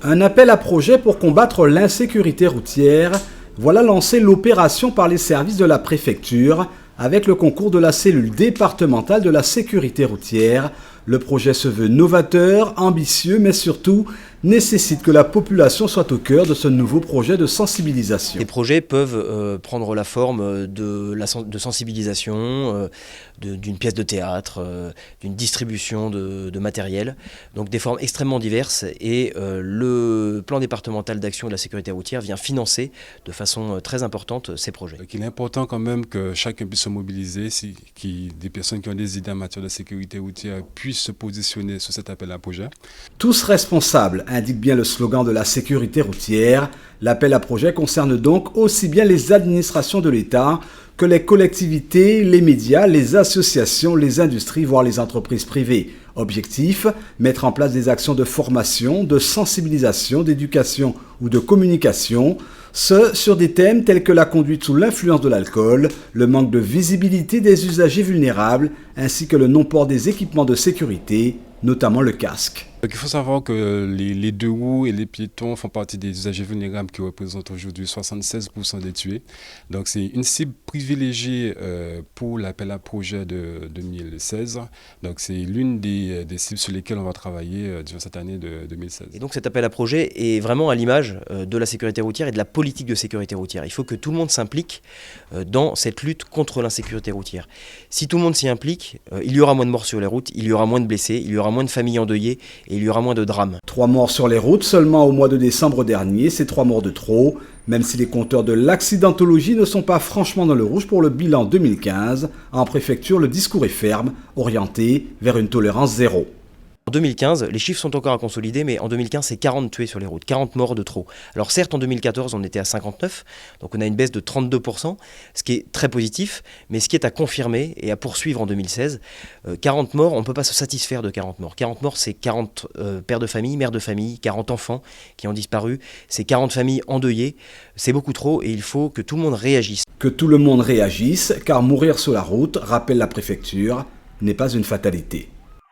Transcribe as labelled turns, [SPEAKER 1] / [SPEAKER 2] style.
[SPEAKER 1] Un appel à projet pour combattre l'insécurité routière. Voilà lancé l'opération par les services de la préfecture avec le concours de la cellule départementale de la sécurité routière. Le projet se veut novateur, ambitieux, mais surtout nécessite que la population soit au cœur de ce nouveau projet de sensibilisation.
[SPEAKER 2] Les projets peuvent prendre la forme de sensibilisation, d'une pièce de théâtre, d'une distribution de matériel, donc des formes extrêmement diverses, et le plan départemental d'action de la sécurité routière vient financer de façon très importante ces projets.
[SPEAKER 3] Il est important quand même que chacun puisse se mobiliser, des personnes qui ont des idées en matière de sécurité routière puissent se positionner sur cet appel à projet.
[SPEAKER 1] Tous responsables, indique bien le slogan de la sécurité routière. L'appel à projet concerne donc aussi bien les administrations de l'État que les collectivités, les médias, les associations, les industries, voire les entreprises privées. Objectif, mettre en place des actions de formation, de sensibilisation, d'éducation ou de communication, ce sur des thèmes tels que la conduite sous l'influence de l'alcool, le manque de visibilité des usagers vulnérables, ainsi que le non-port des équipements de sécurité, notamment le casque.
[SPEAKER 3] Donc, il faut savoir que les deux roues et les piétons font partie des usagers vulnérables qui représentent aujourd'hui 76% des tués. Donc c'est une cible privilégiée pour l'appel à projet de 2016. Donc c'est l'une des cibles sur lesquelles on va travailler durant cette année de 2016.
[SPEAKER 2] Et donc cet appel à projet est vraiment à l'image de la sécurité routière et de la politique de sécurité routière. Il faut que tout le monde s'implique dans cette lutte contre l'insécurité routière. Si tout le monde s'y implique, il y aura moins de morts sur les routes, il y aura moins de blessés, il y aura moins de familles endeuillées, et il y aura moins de drames.
[SPEAKER 1] 3 morts sur les routes seulement au mois de décembre dernier, c'est 3 morts de trop. Même si les compteurs de l'accidentologie ne sont pas franchement dans le rouge pour le bilan 2015, en préfecture, le discours est ferme, orienté vers une tolérance zéro.
[SPEAKER 2] En 2015, les chiffres sont encore à consolider, mais en 2015, c'est 40 tués sur les routes, 40 morts de trop. Alors certes, en 2014, on était à 59, donc on a une baisse de 32%, ce qui est très positif, mais ce qui est à confirmer et à poursuivre en 2016. 40 morts, on ne peut pas se satisfaire de 40 morts. 40 morts, c'est 40 pères de famille, mères de famille, 40 enfants qui ont disparu, c'est 40 familles endeuillées. C'est beaucoup trop et il faut que tout le monde réagisse.
[SPEAKER 1] Que tout le monde réagisse, car mourir sur la route, rappelle la préfecture, n'est pas une fatalité.